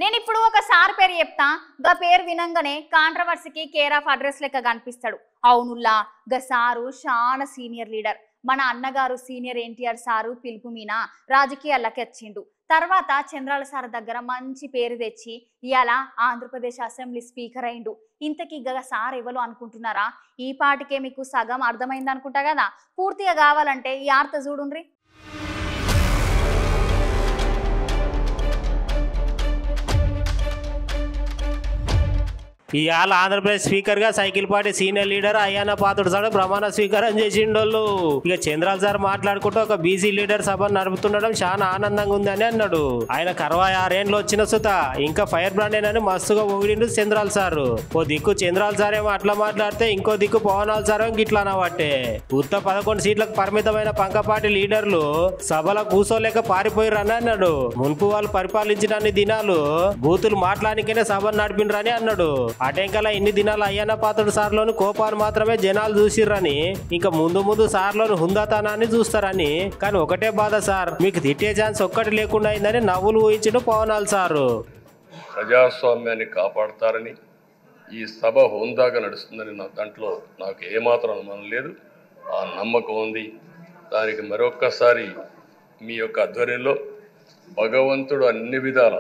నేను ఇప్పుడు ఒక సార్ పేరు చెప్తా గా పేరు వినంగానే కాంట్రవర్సీకి కేర్ ఆఫ్ అడ్రస్ లెక్క కనిపిస్తాడు. అవునుల్లా గా సారు చాలా సీనియర్ లీడర్. మన అన్నగారు సీనియర్ ఎన్టీఆర్ సారు పిలుపు మీన రాజకీయాల్లోకి వచ్చిండు. తర్వాత చంద్రాల సార్ దగ్గర మంచి పేరు తెచ్చి ఇవాళ ఆంధ్రప్రదేశ్ అసెంబ్లీ స్పీకర్ అయిండు. ఇంతకీ గా సార్ ఎవరు అనుకుంటున్నారా? ఈ పాటికే మీకు సగం అర్థమైంది అనుకుంటా కదా. పూర్తిగా కావాలంటే ఈ ఆర్త చూడుండ్రి. ఇవాళ ఆంధ్రప్రదేశ్ స్పీకర్ గా సైకిల్ పార్టీ సీనియర్ లీడర్ అయ్యాన పాత్రుడు సార్ ప్రమాణ స్వీకారం చేసిండోళ్ళు. ఇక చంద్రాల సార్ మాట్లాడుకుంటూ ఒక బీసీ లీడర్ సభ నడుపుతుండడం చాలా ఆనందంగా ఉందని అన్నాడు. ఆయన 66 ఏండ్లు వచ్చిన సుత ఇంకా ఫైర్ బ్రాండ్ అని మస్తుగా పొగిడిండు చంద్రాల సార్. ఓ దిక్కు చంద్రాల సార్ ఏమో అట్లా మాట్లాడితే ఇంకో దిక్కు పవనాల సార్ గిట్లా అనబట్టే ఉత్త 11 సీట్లకు పరిమితమైన పంకపాటి లీడర్లు సభలో కూసోలేక పారిపోయిరని అన్నాడు. మున్పు వాళ్ళు పరిపాలించిన దినాలు బూతులు మాట్లాడికనే సభను నడిపినరని అన్నాడు. అటెంకల ఇన్ని దినాలు అయ్యన్న పాత్రుడు సార్లోని కోపాన్ని మాత్రమే జనాలు చూసిర్రని, ఇంకా ముందు ముందు సార్లోని హుందాతనాన్ని చూస్తారని. కానీ ఒకటే బాధ సార్, మీకు తిట్టే ఛాన్స్ ఒక్కటి లేకుండా అయిందని నవ్వులు ఊహించిన పవనాలు సారు. ప్రజాస్వామ్యాన్ని కాపాడతారని, ఈ సభ హుందాగా నడుస్తుందని దాంట్లో నాకు ఏమాత్రం అనుమానం లేదు. ఆ నమ్మకం ఉంది. దానికి మరొక్కసారి మీ యొక్క ఆధ్వర్యంలో భగవంతుడు అన్ని విధాల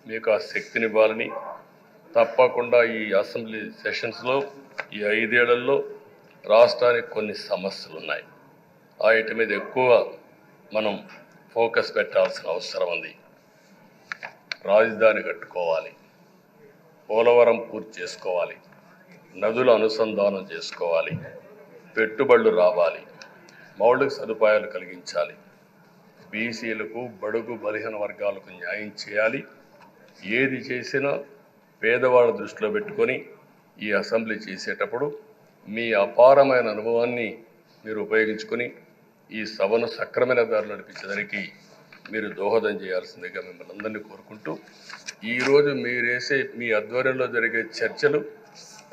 మీకు ఆ శక్తినివ్వాలని, తప్పకుండా ఈ అసెంబ్లీ సెషన్స్లో ఈ 5 ఏళ్లలో రాష్ట్రానికి కొన్ని సమస్యలు ఉన్నాయి. వాటి మీద ఎక్కువ మనం ఫోకస్ పెట్టాల్సిన అవసరం ఉంది. రాజధాని కట్టుకోవాలి, పోలవరం పూర్తి చేసుకోవాలి, నదుల అనుసంధానం చేసుకోవాలి, పెట్టుబడులు రావాలి, మౌలిక సదుపాయాలు కలిగించాలి, బీసీలకు బడుగు బలహీన వర్గాలకు న్యాయం చేయాలి. ఏది చేసినా పేదవాళ్ళ దృష్టిలో పెట్టుకొని ఈ అసెంబ్లీ చేసేటప్పుడు మీ అపారమైన అనుభవాన్ని మీరు ఉపయోగించుకొని ఈ సభను సక్రమైన దారి నడిపించడానికి మీరు దోహదం చేయాల్సిందిగా మిమ్మల్ని అందరినీ కోరుకుంటూ, ఈరోజు మీరేసే మీ ఆధ్వర్యంలో జరిగే చర్చలు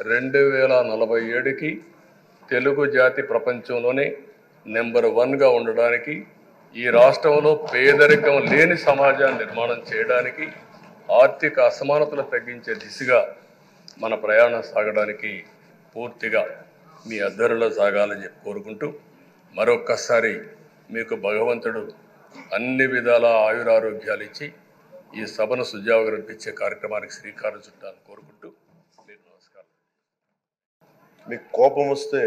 2047కి తెలుగు జాతి ప్రపంచంలోనే నెంబర్ 1గా ఉండడానికి, ఈ రాష్ట్రంలో పేదరికం లేని సమాజాన్ని నిర్మాణం చేయడానికి, ఆర్థిక అసమానతలు తగ్గించే దిశగా మన ప్రయాణం సాగడానికి పూర్తిగా మీ ఆధ్వర్యంలో సాగాలని చెప్పి కోరుకుంటూ, మరొక్కసారి మీకు భగవంతుడు అన్ని విధాల ఆయురారోగ్యాలు ఇచ్చి ఈ సభను సుజావుగా నడిపించే కార్యక్రమానికి శ్రీకారం చుట్టాలని కోరుకుంటూ మీకు నమస్కారం. మీకు కోపం వస్తే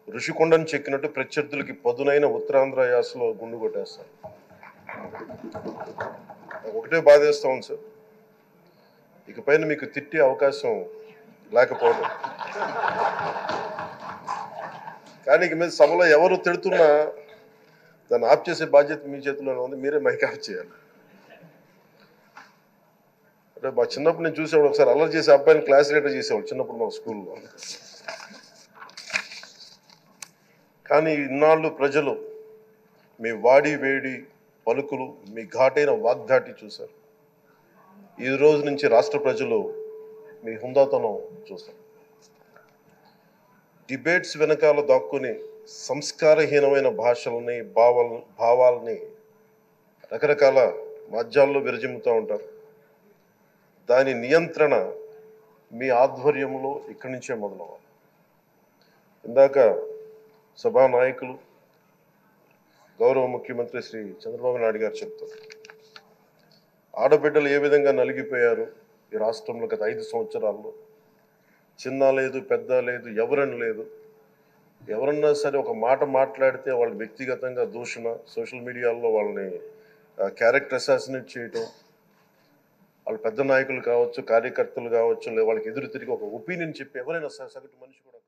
ఋషికొండను చెక్కినట్టు ప్రత్యర్థులకి పదునైన ఉత్తరాంధ్ర యాసలో గుండు కొట్టేస్తారు. ఒకటే బాధేస్తా ఉంది సార్, ఇకపైన మీకు తిట్టే అవకాశం లేకపోవడం. కానీ ఇక మీద సభలో ఎవరు తిడుతున్నా దాన్ని ఆఫ్ చేసే బాధ్యత మీ చేతిలోనే ఉంది. మీరే మైక్ ఆఫ్ చేయాలి. అంటే మా చిన్నప్పుడు నేను చూసేవాడు, ఒకసారి అల్లరి చేసే అబ్బాయిని క్లాస్ లీడర్ చేసేవాడు చిన్నప్పుడు మా స్కూల్లో. కానీ ఇన్నాళ్ళు ప్రజలు మీ వాడి వేడి పలుకులు, మీ ఘాటైన వాగ్దాటి చూశారు. ఈ రోజు నుంచి రాష్ట్ర ప్రజలు మీ హుందాతనం చూస్తారు. డిబేట్స్ వెనకాల దాక్కుని సంస్కారహీనమైన భాషలని భావాలని రకరకాల మాధ్యాల్లో విరజిమ్ముతూ ఉంటారు. దాని నియంత్రణ మీ ఆధ్వర్యంలో ఇక్కడి నుంచే మొదలవ్వాలి. ఇందాక సభానాయకులు గౌరవ ముఖ్యమంత్రి శ్రీ చంద్రబాబు నాయుడు గారు చెప్తారు, ఆడబిడ్డలు ఏ విధంగా నలిగిపోయారు ఈ రాష్ట్రంలో గత 5 సంవత్సరాల్లో. చిన్న లేదు, పెద్ద లేదు, ఎవరని లేదు. ఎవరన్నా సరే ఒక మాట మాట్లాడితే వాళ్ళు వ్యక్తిగతంగా దూషణ, సోషల్ మీడియాలో వాళ్ళని క్యారెక్టర్ అసాసినేట్ చేయటం, వాళ్ళు పెద్ద నాయకులు కావచ్చు, కార్యకర్తలు కావచ్చు, లేదా వాళ్ళకి ఎదురు తిరిగి ఒక ఒపీనియన్ చెప్పి ఎవరైనా సగటు మనిషి కూడా